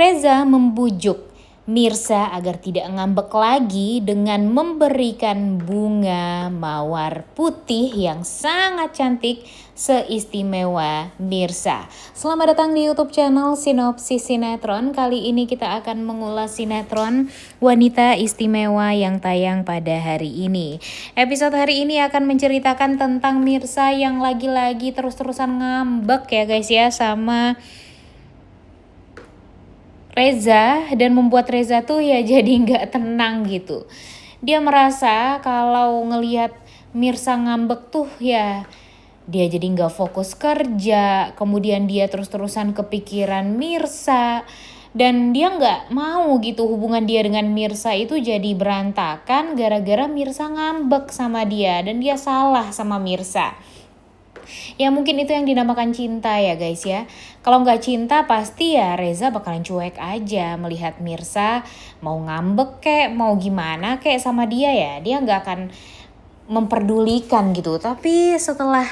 Reza membujuk Mirsa agar tidak ngambek lagi dengan memberikan bunga mawar putih yang sangat cantik seistimewa Mirsa. Selamat datang di YouTube channel Sinopsis Sinetron. Kali ini kita akan mengulas sinetron Wanita Istimewa yang tayang pada hari ini. Episode hari ini akan menceritakan tentang Mirsa yang lagi-lagi terus-terusan ngambek ya guys ya sama Reza, dan membuat Reza tuh ya jadi nggak tenang gitu. Dia merasa kalau ngelihat Mirsa ngambek tuh ya dia jadi nggak fokus kerja, kemudian dia terus-terusan kepikiran Mirsa, dan dia nggak mau gitu hubungan dia dengan Mirsa itu jadi berantakan gara-gara Mirsa ngambek sama dia dan dia salah sama Mirsa. Ya mungkin itu yang dinamakan cinta ya guys ya. Kalau nggak cinta pasti ya Reza bakalan cuek aja melihat Mirsa mau ngambek kek, mau gimana kek sama dia ya. Dia nggak akan memperdulikan gitu. Tapi setelah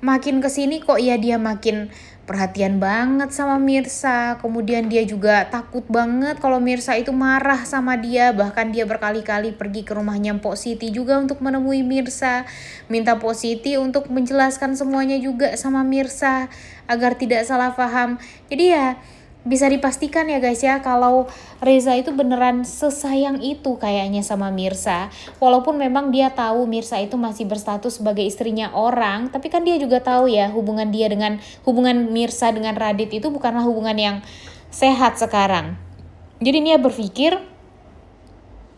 makin kesini kok ya dia makin perhatian banget sama Mirsa. Kemudian dia juga takut banget kalau Mirsa itu marah sama dia. Bahkan dia berkali-kali pergi ke rumahnya Mpok Siti juga untuk menemui Mirsa. Minta Mpok Siti untuk menjelaskan semuanya juga sama Mirsa agar tidak salah paham. Jadi ya bisa dipastikan ya guys ya kalau Reza itu beneran sesayang itu kayaknya sama Mirsa. Walaupun memang dia tahu Mirsa itu masih berstatus sebagai istrinya orang, tapi kan dia juga tahu ya hubungan Mirsa dengan Radit itu bukanlah hubungan yang sehat sekarang. Jadi dia berpikir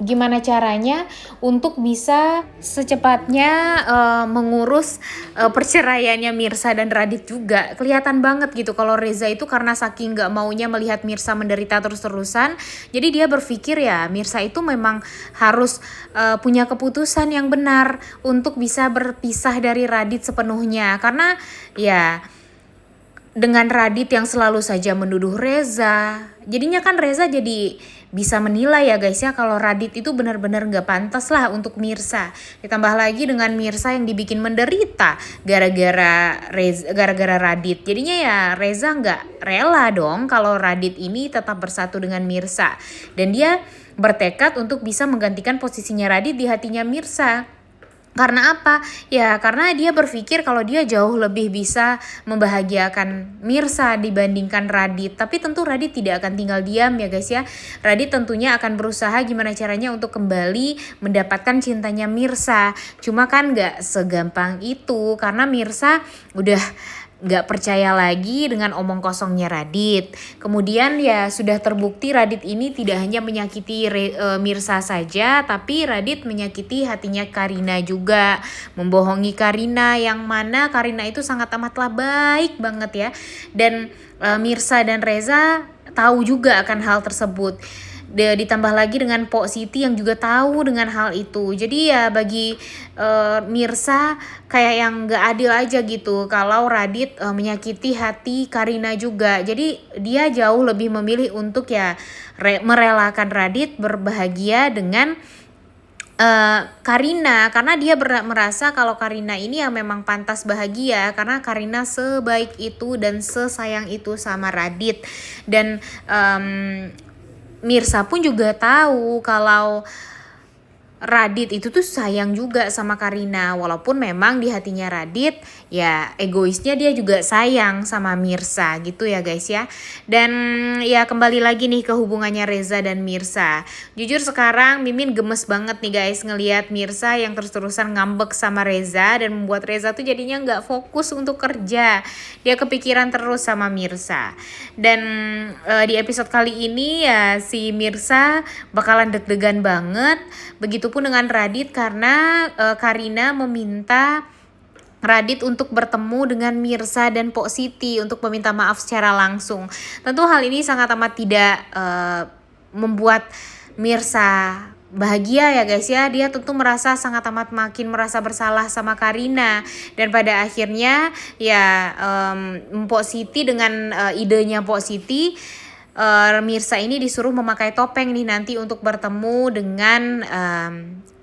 gimana caranya untuk bisa secepatnya mengurus perceraiannya Mirsa dan Radit juga. Kelihatan banget gitu kalau Reza itu karena saking gak maunya melihat Mirsa menderita terus-terusan, jadi dia berpikir ya Mirsa itu memang harus punya keputusan yang benar untuk bisa berpisah dari Radit sepenuhnya. Karena ya dengan Radit yang selalu saja menuduh Reza, jadinya kan Reza jadi bisa menilai ya guys ya kalau Radit itu benar-benar gak pantas lah untuk Mirsa. Ditambah lagi dengan Mirsa yang dibikin menderita gara-gara Radit. Jadinya ya Reza gak rela dong kalau Radit ini tetap bersatu dengan Mirsa. Dan dia bertekad untuk bisa menggantikan posisinya Radit di hatinya Mirsa. Karena apa? Ya karena dia berpikir kalau dia jauh lebih bisa membahagiakan Mirsa dibandingkan Radit. Tapi tentu Radit tidak akan tinggal diam ya guys ya. Radit tentunya akan berusaha gimana caranya untuk kembali mendapatkan cintanya Mirsa. Cuma kan gak segampang itu karena Mirsa udah gak percaya lagi dengan omong kosongnya Radit. Kemudian ya sudah terbukti Radit ini tidak hanya menyakiti Mirsa saja, tapi Radit menyakiti hatinya Karina juga. Membohongi Karina yang mana Karina itu sangat amatlah baik banget ya. Dan Mirsa dan Reza tahu juga akan hal tersebut. Ditambah lagi dengan Pok Siti yang juga tahu dengan hal itu. Jadi ya bagi Mirsa kayak yang gak adil aja gitu kalau Radit menyakiti hati Karina juga. Jadi dia jauh lebih memilih untuk ya merelakan Radit berbahagia dengan Karina, karena dia merasa kalau Karina ini yang memang pantas bahagia karena Karina sebaik itu dan sesayang itu sama Radit. Dan Mirsa pun juga tahu kalau Radit itu tuh sayang juga sama Karina. Walaupun memang di hatinya Radit ya egoisnya dia juga sayang sama Mirsa gitu ya guys ya. Dan ya kembali lagi nih ke hubungannya Reza dan Mirsa. Jujur sekarang Mimin gemes banget nih guys ngelihat Mirsa yang terus-terusan ngambek sama Reza dan membuat Reza tuh jadinya gak fokus untuk kerja. Dia kepikiran terus sama Mirsa. Dan di episode kali ini ya si Mirsa bakalan deg-degan banget. Begitupun dengan Radit karena Karina meminta Radit untuk bertemu dengan Mirsa dan Pok Siti untuk meminta maaf secara langsung. Tentu hal ini sangat amat tidak membuat Mirsa bahagia ya guys ya. Dia tentu merasa sangat amat makin merasa bersalah sama Karina. Dan pada akhirnya ya Pok Siti dengan idenya Pok Siti, Mirsa ini disuruh memakai topeng nih nanti untuk bertemu dengan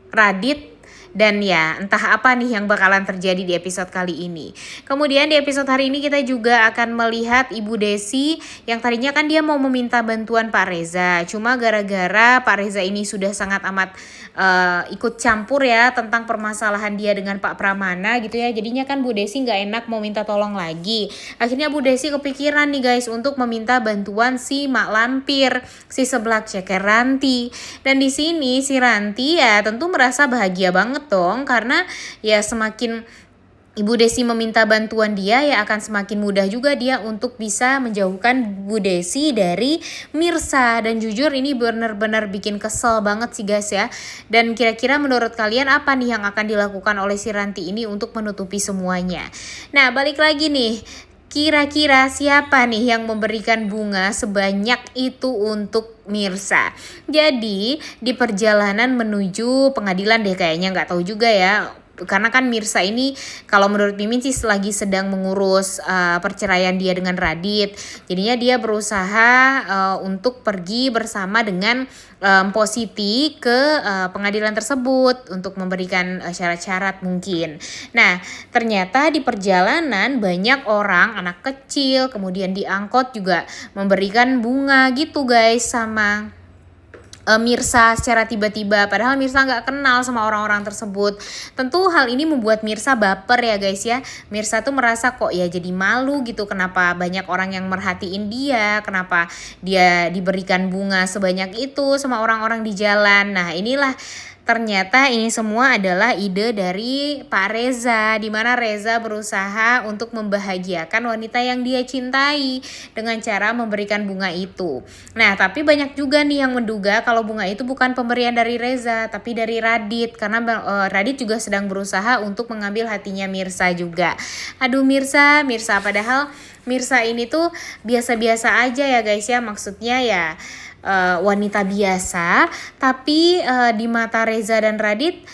Radit Dan ya entah apa nih yang bakalan terjadi di episode kali ini. Kemudian di episode hari ini kita juga akan melihat Ibu Desi yang tadinya kan dia mau meminta bantuan Pak Reza. Cuma gara-gara Pak Reza ini sudah sangat amat ikut campur ya tentang permasalahan dia dengan Pak Pramana gitu ya. Jadinya kan Bu Desi gak enak mau minta tolong lagi. Akhirnya Bu Desi kepikiran nih guys untuk meminta bantuan si Mak Lampir, si seblak ceker Ranti. Dan di sini si Ranti ya tentu merasa bahagia banget dong karena ya semakin Ibu Desi meminta bantuan dia ya akan semakin mudah juga dia untuk bisa menjauhkan Bu Desi dari Mirsa. Dan jujur ini benar-benar bikin kesel banget sih guys ya. Dan kira-kira menurut kalian apa nih yang akan dilakukan oleh si Ranti ini untuk menutupi semuanya? Nah balik lagi nih, kira-kira siapa nih yang memberikan bunga sebanyak itu untuk Mirsa? Jadi di perjalanan menuju pengadilan deh kayaknya, nggak tahu juga ya. Karena kan Mirsa ini kalau menurut Mimin sih lagi sedang mengurus perceraian dia dengan Radit. Jadinya dia berusaha untuk pergi bersama dengan Positi ke pengadilan tersebut untuk memberikan syarat-syarat mungkin. Nah ternyata di perjalanan banyak orang, anak kecil, kemudian di angkot juga memberikan bunga gitu guys sama Mirsa secara tiba-tiba, padahal Mirsa nggak kenal sama orang-orang tersebut. Tentu hal ini membuat Mirsa baper ya guys ya. Mirsa tuh merasa kok ya jadi malu gitu, kenapa banyak orang yang merhatiin dia, kenapa dia diberikan bunga sebanyak itu sama orang-orang di jalan. Nah inilah ternyata ini semua adalah ide dari Pak Reza, di mana Reza berusaha untuk membahagiakan wanita yang dia cintai dengan cara memberikan bunga itu. Nah, tapi banyak juga nih yang menduga kalau bunga itu bukan pemberian dari Reza, tapi dari Radit, karena Radit juga sedang berusaha untuk mengambil hatinya Mirsa juga. Aduh Mirsa, padahal Mirsa ini tuh biasa-biasa aja ya guys ya, maksudnya ya wanita biasa, tapi di mata Reza dan Radit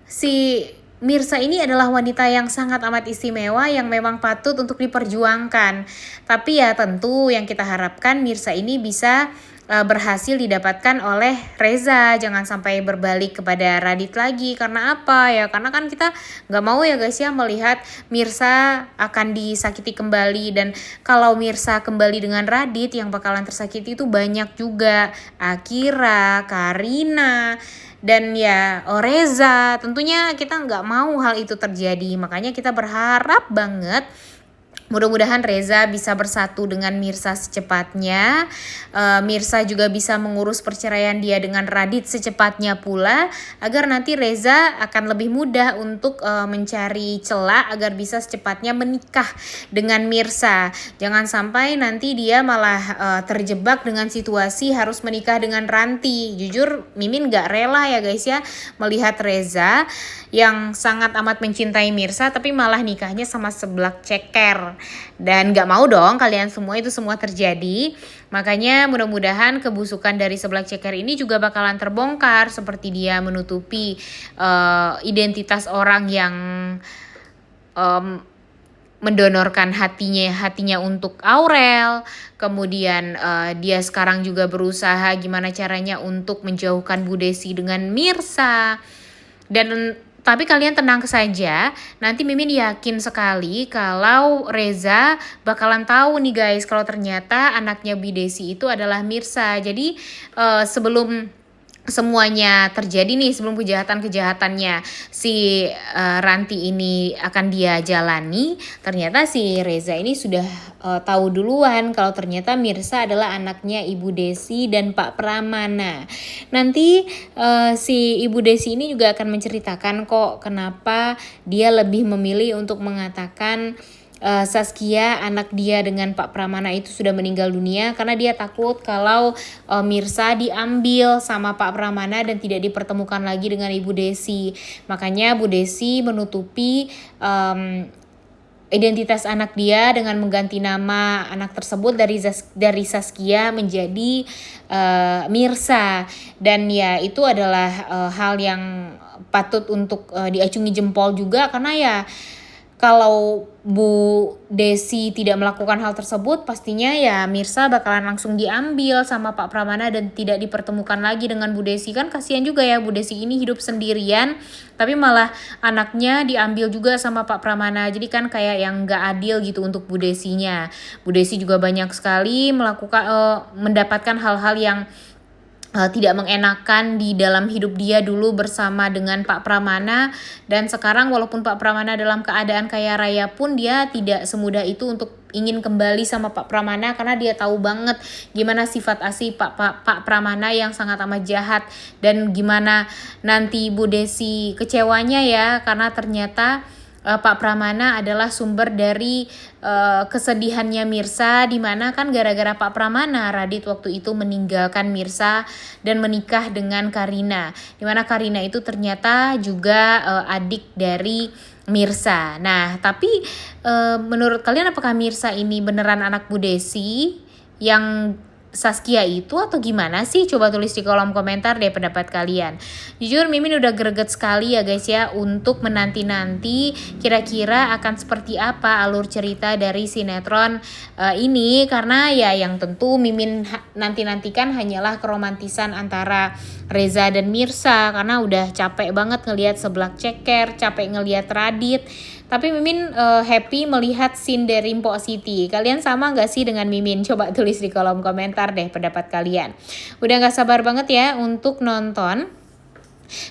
si Mirsa ini adalah wanita yang sangat amat istimewa yang memang patut untuk diperjuangkan. Tapi ya tentu yang kita harapkan Mirsa ini bisa berhasil didapatkan oleh Reza, jangan sampai berbalik kepada Radit lagi. Karena apa ya, karena kan kita nggak mau ya guys ya melihat Mirsa akan disakiti kembali. Dan kalau Mirsa kembali dengan Radit, yang bakalan tersakiti itu banyak juga, Akira, Karina, dan ya Reza. Tentunya kita nggak mau hal itu terjadi, makanya kita berharap banget mudah-mudahan Reza bisa bersatu dengan Mirsa secepatnya. Mirsa juga bisa mengurus perceraian dia dengan Radit secepatnya pula, agar nanti Reza akan lebih mudah untuk mencari celah agar bisa secepatnya menikah dengan Mirsa. Jangan sampai nanti dia malah terjebak dengan situasi harus menikah dengan Ranti. Jujur Mimin gak rela ya guys ya melihat Reza yang sangat amat mencintai Mirsa tapi malah nikahnya sama seblak ceker. Dan gak mau dong kalian semua itu semua terjadi. Makanya mudah-mudahan kebusukan dari seblak ceker ini juga bakalan terbongkar, seperti dia menutupi identitas orang yang mendonorkan hatinya untuk Aurel. Kemudian dia sekarang juga berusaha gimana caranya untuk menjauhkan Bu Desi dengan Mirsa. Tapi kalian tenang saja, nanti Mimin yakin sekali kalau Reza bakalan tahu nih guys kalau ternyata anaknya Bu Desi itu adalah Mirsa. Jadi sebelum semuanya terjadi nih, sebelum kejahatan-kejahatannya si Ranti ini akan dia jalani, ternyata si Reza ini sudah tahu duluan kalau ternyata Mirsa adalah anaknya Ibu Desi dan Pak Pramana. Nanti si Ibu Desi ini juga akan menceritakan kok kenapa dia lebih memilih untuk mengatakan Saskia anak dia dengan Pak Pramana itu sudah meninggal dunia karena dia takut kalau Mirsa diambil sama Pak Pramana dan tidak dipertemukan lagi dengan Ibu Desi. Makanya Bu Desi menutupi identitas anak dia dengan mengganti nama anak tersebut dari Saskia menjadi Mirsa. Dan ya itu adalah hal yang patut untuk diacungi jempol juga, karena ya kalau Bu Desi tidak melakukan hal tersebut, pastinya ya Mirsa bakalan langsung diambil sama Pak Pramana dan tidak dipertemukan lagi dengan Bu Desi. Kan kasihan juga ya, Bu Desi ini hidup sendirian tapi malah anaknya diambil juga sama Pak Pramana. Jadi kan kayak yang gak adil gitu untuk Bu Desinya. Bu Desi juga banyak sekali mendapatkan hal-hal yang tidak mengenakan di dalam hidup dia dulu bersama dengan Pak Pramana, dan sekarang walaupun Pak Pramana dalam keadaan kaya raya pun dia tidak semudah itu untuk ingin kembali sama Pak Pramana, karena dia tahu banget gimana sifat asli Pak Pramana yang sangat amat jahat, dan gimana nanti Bu Desi kecewanya ya, karena ternyata Pak Pramana adalah sumber dari kesedihannya Mirsa, dimana kan gara-gara Pak Pramana Radit waktu itu meninggalkan Mirsa dan menikah dengan Karina, dimana Karina itu ternyata juga adik dari Mirsa. Nah tapi menurut kalian apakah Mirsa ini beneran anak Bu Desi yang Saskia itu atau gimana sih? Coba tulis di kolom komentar deh pendapat kalian. Jujur Mimin udah greget sekali ya guys ya untuk menanti-nanti kira-kira akan seperti apa alur cerita dari sinetron ini, karena ya yang tentu Mimin nanti-nantikan hanyalah keromantisan antara Reza dan Mirsa, karena udah capek banget ngelihat seblak ceker, capek ngelihat Radit. Tapi Mimin happy melihat scene dari Mpok Siti. Kalian sama gak sih dengan Mimin? Coba tulis di kolom komentar deh pendapat kalian. Udah gak sabar banget ya untuk nonton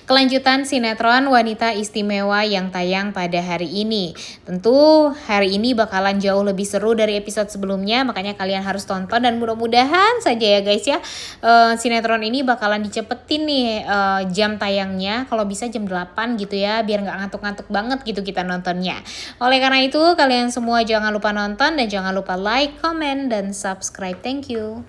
kelanjutan sinetron Wanita Istimewa yang tayang pada hari ini. Tentu hari ini bakalan jauh lebih seru dari episode sebelumnya, makanya kalian harus tonton, dan mudah-mudahan saja ya guys ya sinetron ini bakalan dicepetin nih jam tayangnya, kalau bisa jam 8 gitu ya, biar gak ngantuk-ngantuk banget gitu kita nontonnya. Oleh karena itu kalian semua jangan lupa nonton dan jangan lupa like, comment, dan subscribe. Thank you.